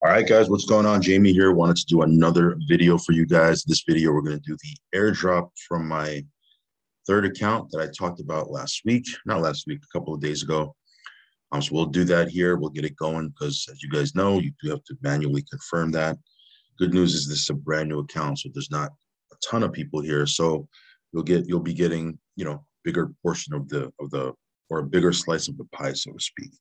All right, guys, what's going on? Jamie here. Wanted to do another video for you guys. This video, we're going to do the airdrop from my third account that I talked about last week. Not last week, a couple of days ago. So we'll do that here. We'll get it going because, as you guys know, you do have to manually confirm that. Good news is this is a brand new account, so there's not a ton of people here. So you'll be getting, bigger portion of the or a bigger slice of the pie, so to speak.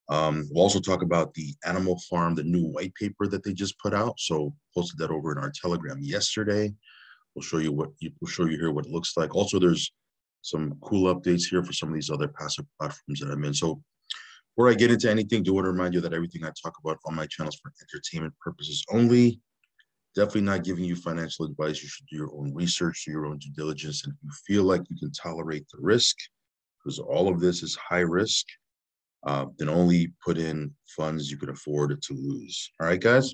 We'll also talk about the Animal Farm, the new white paper that they just put out. So posted that over in our Telegram yesterday. We'll show you here what it looks like. Also, there's some cool updates here for some of these other passive platforms that I'm in. So before I get into anything, I do want to remind you that everything I talk about on my channel is for entertainment purposes only. Definitely not giving you financial advice. You should do your own research, do your own due diligence. And if you feel like you can tolerate the risk, because all of this is high risk, then only put in funds you can afford to lose. All right, guys?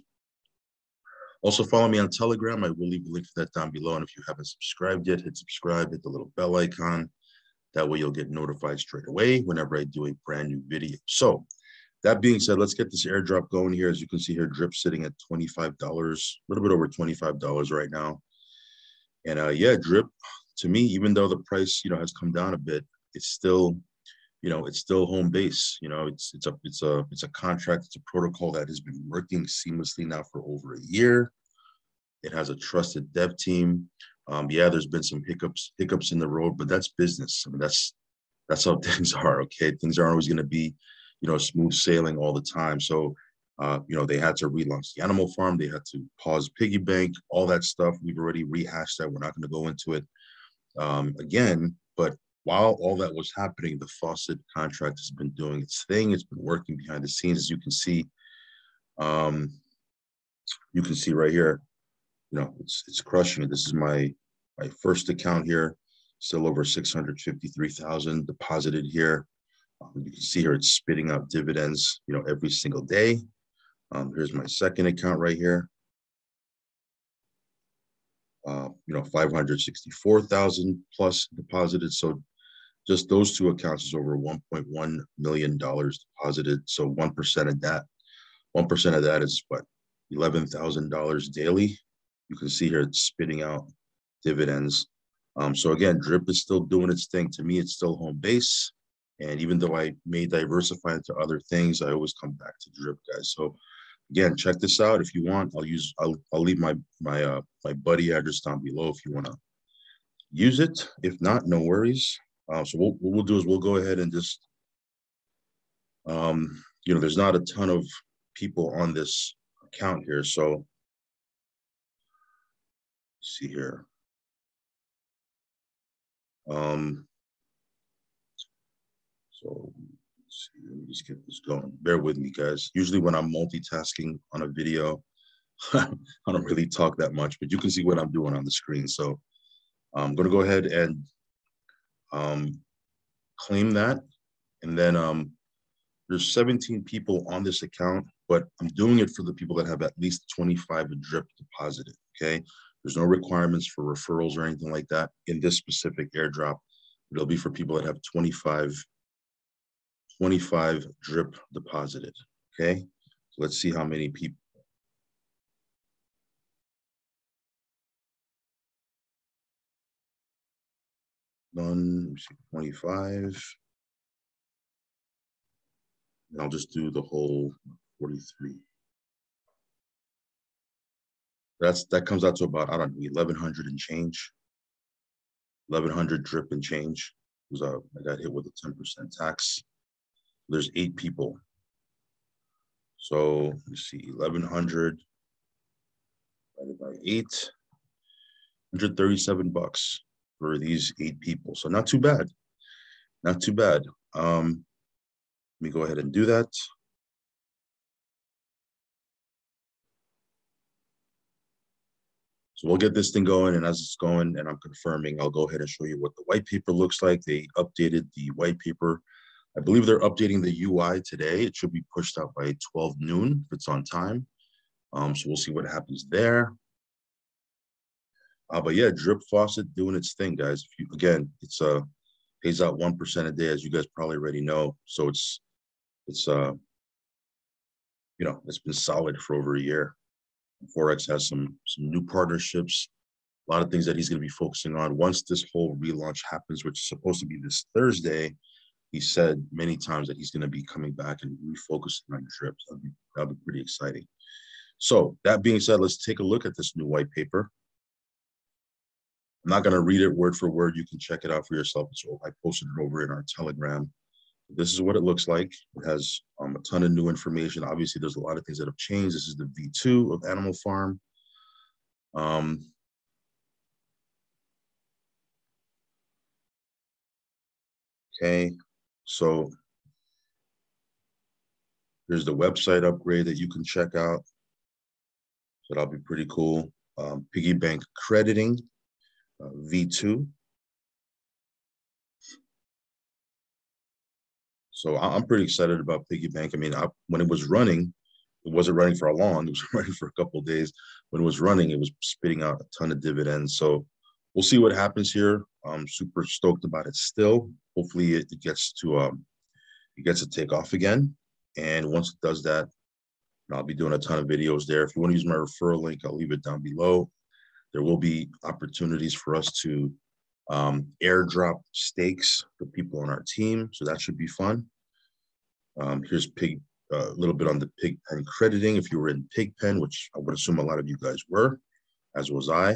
Also, follow me on Telegram. I will leave a link to that down below. And if you haven't subscribed yet, hit subscribe, hit the little bell icon. That way you'll get notified straight away whenever I do a brand new video. So that being said, let's get this airdrop going here. As you can see here, Drip sitting at $25, a little bit over $25 right now. And yeah, Drip, to me, even though the price, has come down a bit, it's still home base. It's a contract, it's a protocol that has been working seamlessly now for over a year. It has a trusted dev team. Yeah, there's been some hiccups in the road, but that's business. I mean, that's how things are. Okay, things aren't always going to be, smooth sailing all the time. So, they had to relaunch the Animal Farm. They had to pause Piggy Bank, all that stuff. We've already rehashed that. We're not going to go into it again, but while all that was happening, the FAUCET contract has been doing its thing. It's been working behind the scenes, as you can see. You can see right here, it's crushing it. This is my first account here, still over 653,000 deposited here. You can see here it's spitting out dividends, every single day. Here's my second account right here. 564,000 plus deposited. So just those two accounts is over $1.1 million deposited. So 1% of that is what, $11,000 daily. You can see here it's spitting out dividends. So again, Drip is still doing its thing. To me, it's still home base. And even though I may diversify into other things, I always come back to Drip, guys. So again, check this out if you want. I'll leave my buddy address down below if you want to use it. If not, no worries. So what we'll do is we'll go ahead and just, there's not a ton of people on this account here. So let's see here. So let's see, let me just get this going. Bear with me, guys. Usually when I'm multitasking on a video, I don't really talk that much, but you can see what I'm doing on the screen. So I'm going to go ahead and claim that. And then there's 17 people on this account, but I'm doing it for the people that have at least 25 Drip deposited, okay? There's no requirements for referrals or anything like that in this specific airdrop. It'll be for people that have 25 Drip deposited, okay? So let's see how many people. Done, let me see, 25. And I'll just do the whole 43. That comes out to about, I don't know, 1,100 and change. 1,100 Drip and change. I got hit with a 10% tax. There's 8 people. So let's see, 1,100 divided by 8, $137 for these 8 people. So not too bad. Not too bad. Let me go ahead and do that. So we'll get this thing going, and as it's going and I'm confirming, I'll go ahead and show you what the white paper looks like. They updated the white paper. I believe they're updating the UI today. It should be pushed out by 12 noon if it's on time. So we'll see what happens there. But yeah, Drip FAUCET doing its thing, guys. Again, it's pays out 1% a day, as you guys probably already know. So it's it's been solid for over a year. Forex has some new partnerships, a lot of things that he's going to be focusing on once this whole relaunch happens, which is supposed to be this Thursday. He said many times that he's going to be coming back and refocusing on trips. That'll be pretty exciting. So that being said, let's take a look at this new white paper. I'm not going to read it word for word. You can check it out for yourself. So I posted it over in our Telegram. This is what it looks like. It has a ton of new information. Obviously, there's a lot of things that have changed. This is the V2 of Animal Farm. Okay, so here's the website upgrade that you can check out. So that'll be pretty cool. Piggy bank crediting, V2. So I'm pretty excited about Piggy bank. I mean, when it was running, it wasn't running for a long, it was running for a couple of days. When it was running, it was spitting out a ton of dividends. So we'll see what happens here. I'm super stoked about it still. Hopefully it gets to take off again. And once it does that, I'll be doing a ton of videos there. If you want to use my referral link, I'll leave it down below. There will be opportunities for us to airdrop stakes for people on our team. So that should be fun. Here's a little bit on the Pigpen crediting. If you were in Pigpen, which I would assume a lot of you guys were, as was I.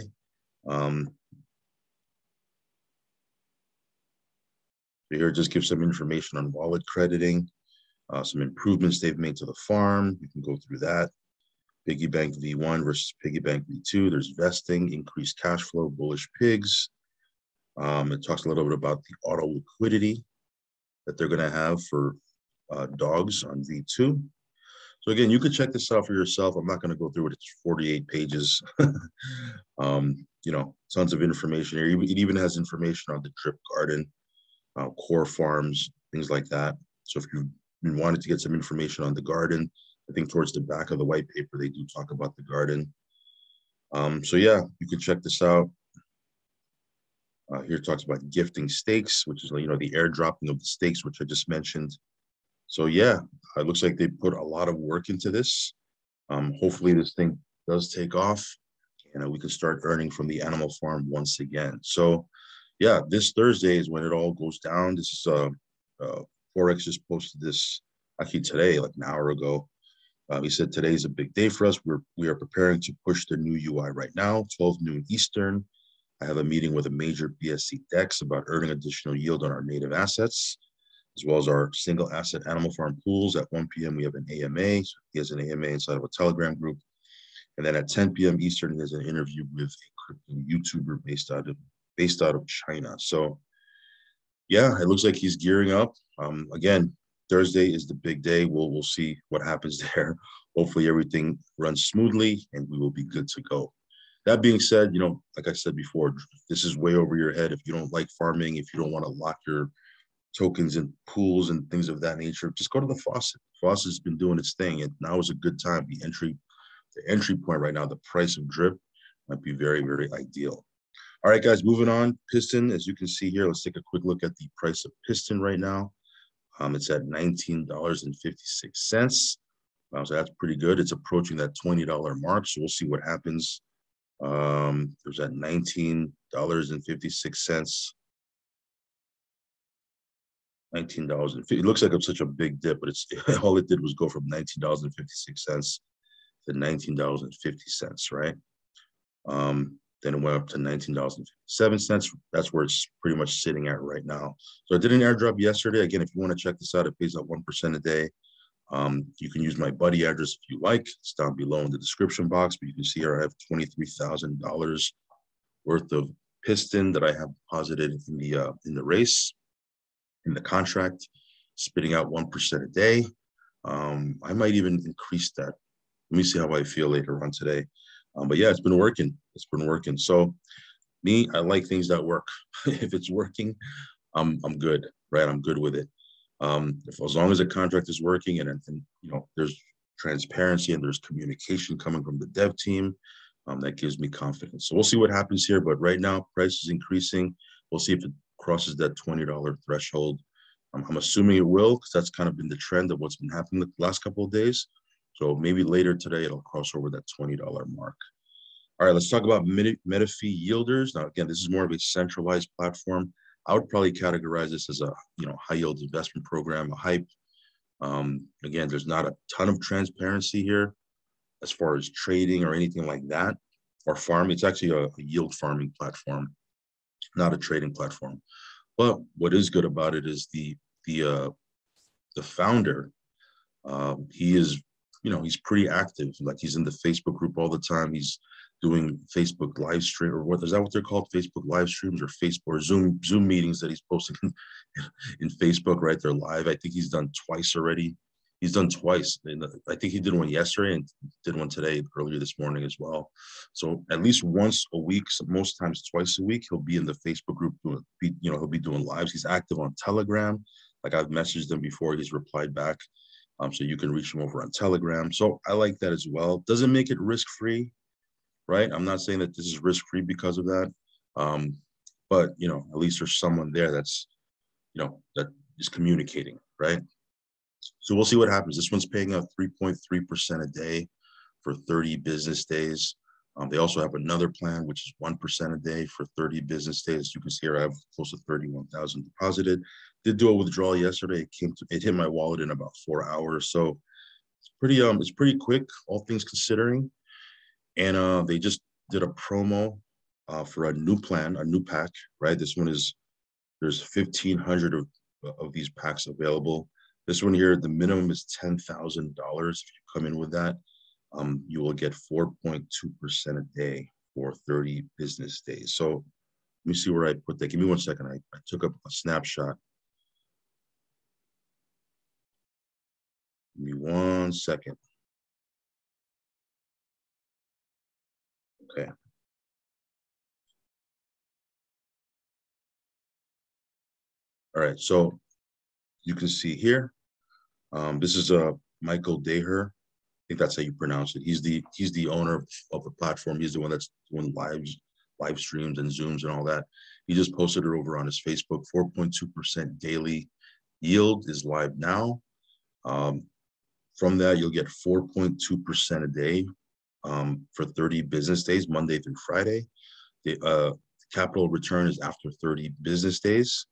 Here, just give some information on wallet crediting, some improvements they've made to the farm. You can go through that. Piggy bank V1 versus piggy bank V2. There's vesting, increased cash flow, bullish pigs. It talks a little bit about the auto liquidity that they're going to have for dogs on V2. So again, you could check this out for yourself. I'm not going to go through it. It's 48 pages. Tons of information here. It even has information on the drip garden, core farms, things like that. So if you wanted to get some information on the garden, I think towards the back of the white paper, they do talk about the garden. So yeah, you can check this out. Here it talks about gifting stakes, which is, the airdropping of the stakes, which I just mentioned. So yeah, it looks like they put a lot of work into this. Hopefully this thing does take off and we can start earning from the animal farm once again. So yeah, this Thursday is when it all goes down. This is Forex just posted this actually today, like an hour ago. He said today's a big day for us. We are preparing to push the new UI right now, 12 noon Eastern. I have a meeting with a major BSC DEX about earning additional yield on our native assets, as well as our single asset animal farm pools. At 1 p.m. we have an AMA. So he has an AMA inside of a Telegram group. And then at 10 p.m. Eastern, he has an interview with a crypto YouTuber based out of China. So yeah, it looks like he's gearing up. Again, Thursday is the big day. We'll see what happens there. Hopefully everything runs smoothly and we will be good to go. That being said, like I said before, this is way over your head. If you don't like farming, if you don't want to lock your tokens in pools and things of that nature, just go to the FAUCET. FAUCET has been doing its thing, and now is a good time. The entry point right now, the price of drip might be very, very ideal. All right, guys, moving on. Piston, as you can see here, let's take a quick look at the price of Piston right now. It's at $19.56. So that's pretty good. It's approaching that $20 mark. So we'll see what happens. There's at $19.56. $19. It looks like it's such a big dip, but it's all it did was go from $19.56 to $19.50, right? Then it went up to $19.57. That's where it's pretty much sitting at right now. So I did an airdrop yesterday. Again, if you want to check this out, it pays out 1% a day. You can use my buddy address if you like. It's down below in the description box, but you can see here I have $23,000 worth of Piston that I have deposited in the race, in the contract, spitting out 1% a day. I might even increase that. Let me see how I feel later on today. But yeah, it's been working. It's been working. So me, I like things that work. If it's working, I'm good, right? I'm good with it. As long as the contract is working and there's transparency and there's communication coming from the dev team, that gives me confidence. So we'll see what happens here. But right now, price is increasing. We'll see if it crosses that $20 threshold. I'm assuming it will, because that's kind of been the trend of what's been happening the last couple of days. So maybe later today, it'll cross over that $20 mark. All right, let's talk about Metafi yielders. Now, again, this is more of a centralized platform. I would probably categorize this as a high yield investment program, a hype. Again, there's not a ton of transparency here as far as trading or anything like that, or farming. It's actually a yield farming platform, not a trading platform. But what is good about it is the founder. He is, he's pretty active. Like, he's in the Facebook group all the time. He's doing Facebook live stream, or what is that what they're called? Facebook live streams or Facebook or Zoom meetings that he's posting in Facebook, right? They're live. I think he's done twice already. He's done twice. I think he did one yesterday and did one today, earlier this morning as well. So at least once a week, most times twice a week, he'll be in the Facebook group he'll be doing lives. He's active on Telegram. Like, I've messaged him before, he's replied back. So you can reach him over on Telegram. So I like that as well. Doesn't make it risk-free, right? I'm not saying that this is risk-free because of that. But, at least there's someone there that's, that is communicating, right? So we'll see what happens. This one's paying out 3.3% a day for 30 business days. They also have another plan, which is 1% a day for 30 business days. You can see here I have close to 31,000 deposited. Did do a withdrawal yesterday. It hit my wallet in about 4 hours. So it's pretty quick, all things considering. And they just did a promo for a new plan, a new pack, right? This one there's 1,500 of these packs available. This one here, the minimum is $10,000. If you come in with that, you will get 4.2% a day for 30 business days. So let me see where I put that. Give me 1 second. I took up a snapshot. Give me 1 second. Okay. All right. So you can see here, this is Michael Daher. I think that's how you pronounce it. He's the owner of the platform. He's the one that's doing live streams and Zooms and all that. He just posted it over on his Facebook. 4.2% daily yield is live now. From that, you'll get 4.2% a day for 30 business days, Monday through Friday. The capital return is after 30 business days,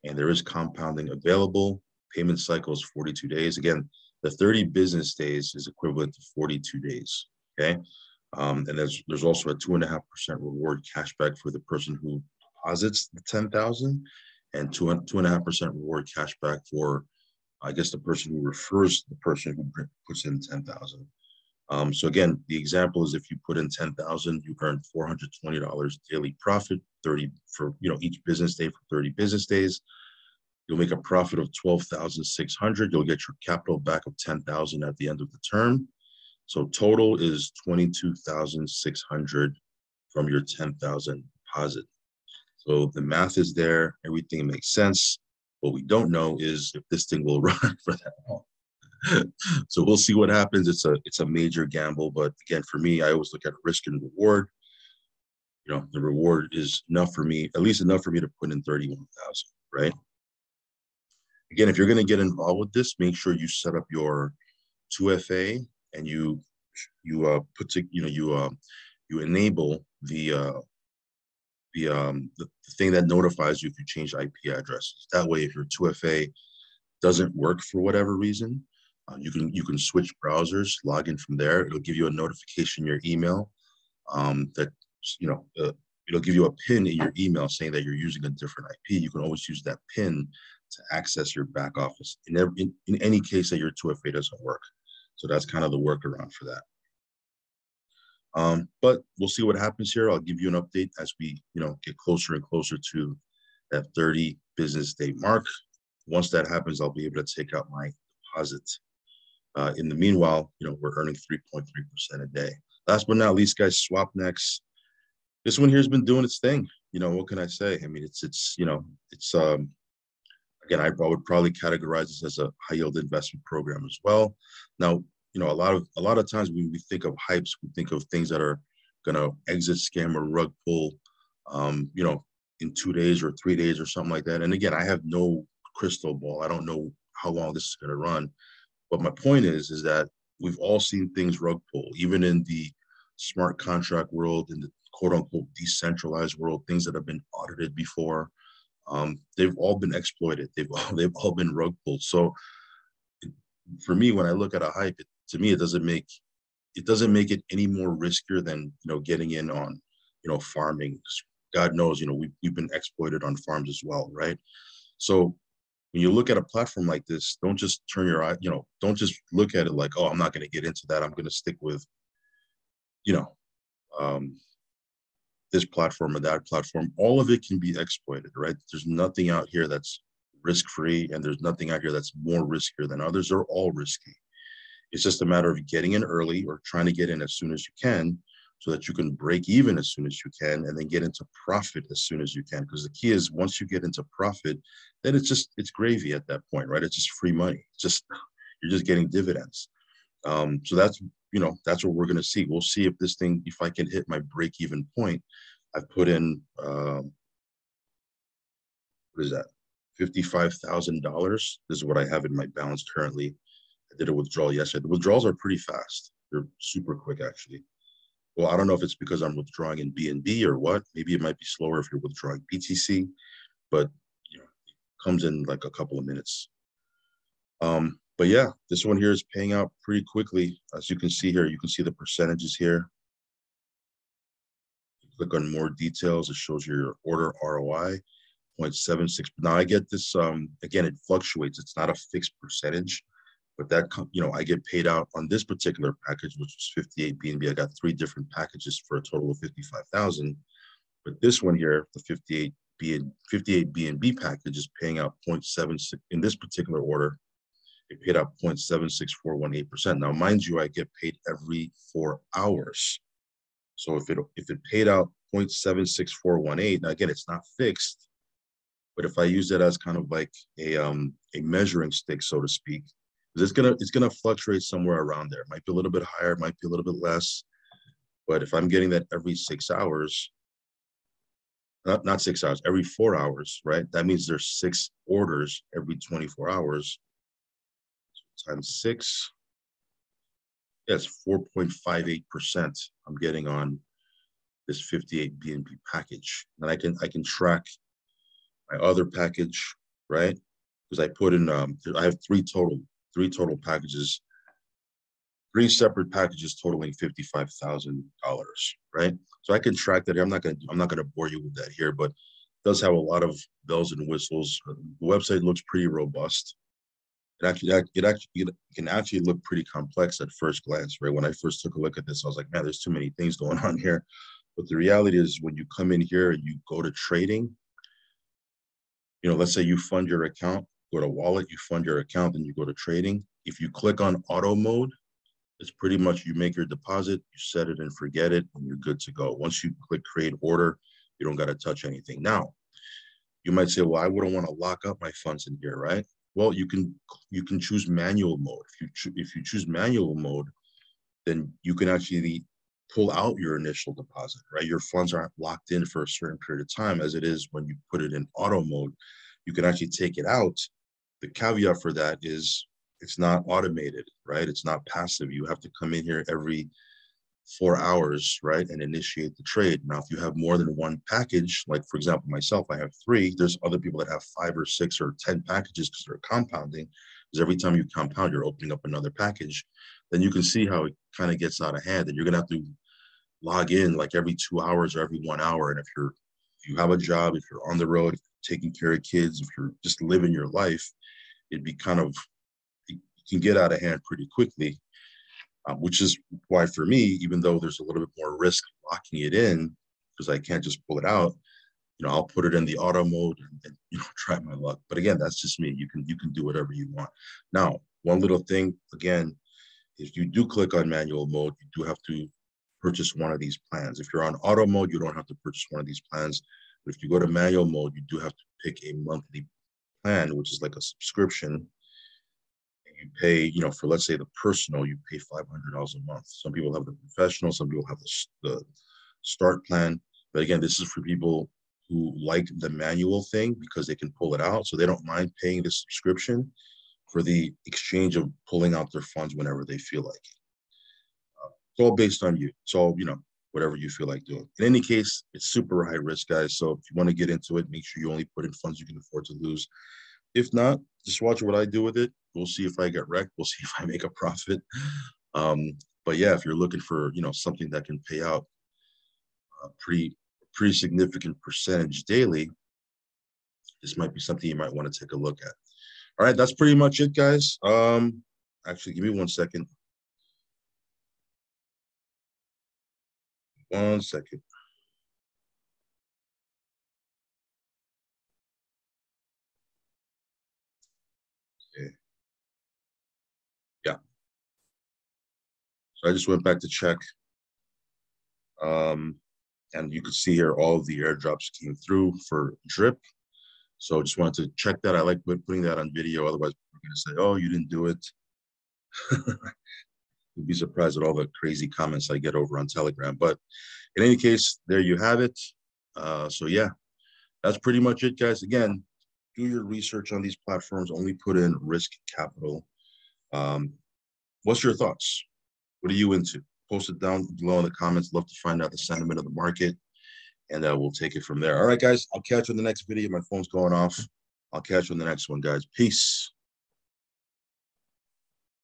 and there is compounding available. Payment cycle is 42 days. Again, the 30 business days is equivalent to 42 days, okay? And there's also a 2.5% reward cashback for the person who deposits the 10,000, and 2.5% reward cashback for, I guess, the person who refers the person who puts in 10,000. So again, the example is if you put in 10,000, you earn $420 daily profit, 30 for each business day for 30 business days. You'll make a profit of 12,600. You'll get your capital back of 10,000 at the end of the term. So total is 22,600 from your 10,000 deposit. So the math is there. Everything makes sense. What we don't know is if this thing will run for that long. So we'll see what happens. It's a major gamble, but again, for me, I always look at risk and reward. The reward is enough for me, at least enough for me to put in 31,000, right? Again, if you're going to get involved with this, make sure you set up your 2FA and you enable the thing that notifies you if you change IP addresses. That way, if your 2FA doesn't work for whatever reason, you can switch browsers, log in from there. It'll give you a notification in your email that it'll give you a PIN in your email saying that you're using a different IP. You can always use that PIN to access your back office in any case that your 2FA doesn't work. So that's kind of the workaround for that. But we'll see what happens here. I'll give you an update as we get closer and closer to that 30 business day mark. Once that happens, I'll be able to take out my deposit. In the meanwhile, we're earning 3.3% a day. Last but not least, guys, Swapnex. This one here has been doing its thing. What can I say? I mean, again, I would probably categorize this as a high yield investment program as well. Now, a lot of times when we think of hypes, we think of things that are going to exit, scam, or rug pull, in 2 days or 3 days or something like that. And again, I have no crystal ball. I don't know how long this is going to run. But my point is that, we've all seen things rug pull, even in the smart contract world, in the quote unquote decentralized world, things that have been audited before. They've all been exploited. They've all been rug pulled. So for me, when I look at a hype, to me, it doesn't make it any more riskier than getting in on farming. God knows we've been exploited on farms as well, right? So when you look at a platform like this, don't just turn your eye, don't just look at it like, oh, I'm not going to get into that. I'm going to stick with um, this platform or that platform. All of it can be exploited, right? There's nothing out here that's risk-free, and there's nothing out here that's more riskier than others. They're all risky. It's just a matter of getting in early or trying to get in as soon as you can so that you can break even as soon as you can and then get into profit as soon as you can. Because the key is once you get into profit, then it's gravy at that point, right? It's just free money. You're just getting dividends. So that's what we're going to see. We'll see if I can hit my break even point. I've put in, what is that? $55,000. This is what I have in my balance currently. I did a withdrawal yesterday. The withdrawals are pretty fast. They're super quick, actually. Well, I don't know if it's because I'm withdrawing in BNB or what. Maybe it might be slower if you're withdrawing BTC, but it comes in like a couple of minutes. But yeah, this one here is paying out pretty quickly. As you can see here, you can see the percentages here. Click on more details. It shows your order ROI, 0.76. Now I get this, again, it fluctuates. It's not a fixed percentage. But that, I get paid out on this particular package, which was 58 BNB. I got 3 different packages for a total of 55,000. But this one here, the 58 BNB package is paying out 0.76 in this particular order. It paid out 0.76418%. Now, mind you, I get paid every 4 hours. So if it paid out 0.76418, now again, it's not fixed. But if I use it as kind of like a measuring stick, so to speak, it's gonna fluctuate somewhere around there. It might be a little bit higher, it might be a little bit less. But if I'm getting that every 6 hours, not 6 hours, every 4 hours, right? That means there's 6 orders every 24 hours. Times 6, yes, 4.58% I'm getting on this 58 BNB package. And I can track my other package, right? Because I put in, I have three total packages, 3 separate packages totaling $55,000, right? So I can track that here. I'm not gonna bore you with that here, but it does have a lot of bells and whistles. The website looks pretty robust. It can actually look pretty complex at first glance, right? When I first took a look at this, I was like, man, there's too many things going on here. But the reality is when you come in here and you go to trading, let's say you fund your account, go to wallet, you fund your account, and you go to trading. If you click on auto mode, it's pretty much you make your deposit, you set it and forget it, and you're good to go. Once you click create order, you don't got to touch anything. Now, you might say, well, I wouldn't want to lock up my funds in here, right? Well, you can choose manual mode. If you choose manual mode, then you can actually pull out your initial deposit, right? Your funds aren't locked in for a certain period of time as it is when you put it in auto mode. You can actually take it out. The caveat for that is it's not automated, right? It's not passive. You have to come in here every 4 hours, right, and initiate the trade. Now, if you have more than one package, like for example, myself, I have 3. There's other people that have 5 or 6 or 10 packages because they're compounding. Because every time you compound, you're opening up another package. Then you can see how it kind of gets out of hand, and you're gonna have to log in like every 2 hours or every 1 hour. And if you have a job, if you're on the road, if you're taking care of kids, if you're just living your life, it can get out of hand pretty quickly. Which is why for me, even though there's a little bit more risk locking it in, because I can't just pull it out, I'll put it in the auto mode and try my luck. But again, that's just me. You can do whatever you want. Now, one little thing, again, if you do click on manual mode, you do have to purchase one of these plans. If you're on auto mode, you don't have to purchase one of these plans. But if you go to manual mode, you do have to pick a monthly plan, which is like a subscription. You pay, for let's say the personal, you pay $500 a month. Some people have the professional, some people have the start plan. But again, this is for people who like the manual thing because they can pull it out. So they don't mind paying the subscription. for the exchange of pulling out their funds whenever they feel like it. It's all based on you. It's all, whatever you feel like doing. In any case, it's super high risk, guys. So if you want to get into it, make sure you only put in funds you can afford to lose. If not, just watch what I do with it. We'll see if I get wrecked. We'll see if I make a profit. But yeah, if you're looking for, something that can pay out a pretty significant percentage daily, this might be something you might want to take a look at. All right, that's pretty much it, guys. Actually, give me 1 second. 1 second. Okay. Yeah. So I just went back to check. And you can see here all of the airdrops came through for drip. So just wanted to check that. I like putting that on video. Otherwise, we're going to say, oh, you didn't do it. You'd be surprised at all the crazy comments I get over on Telegram. But in any case, there you have it. So yeah, that's pretty much it, guys. Again, do your research on these platforms. Only put in risk capital. What's your thoughts? What are you into? Post it down below in the comments. Love to find out the sentiment of the market, and we'll take it from there. All right, guys, I'll catch you in the next video. My phone's going off. I'll catch you in the next one, guys. Peace.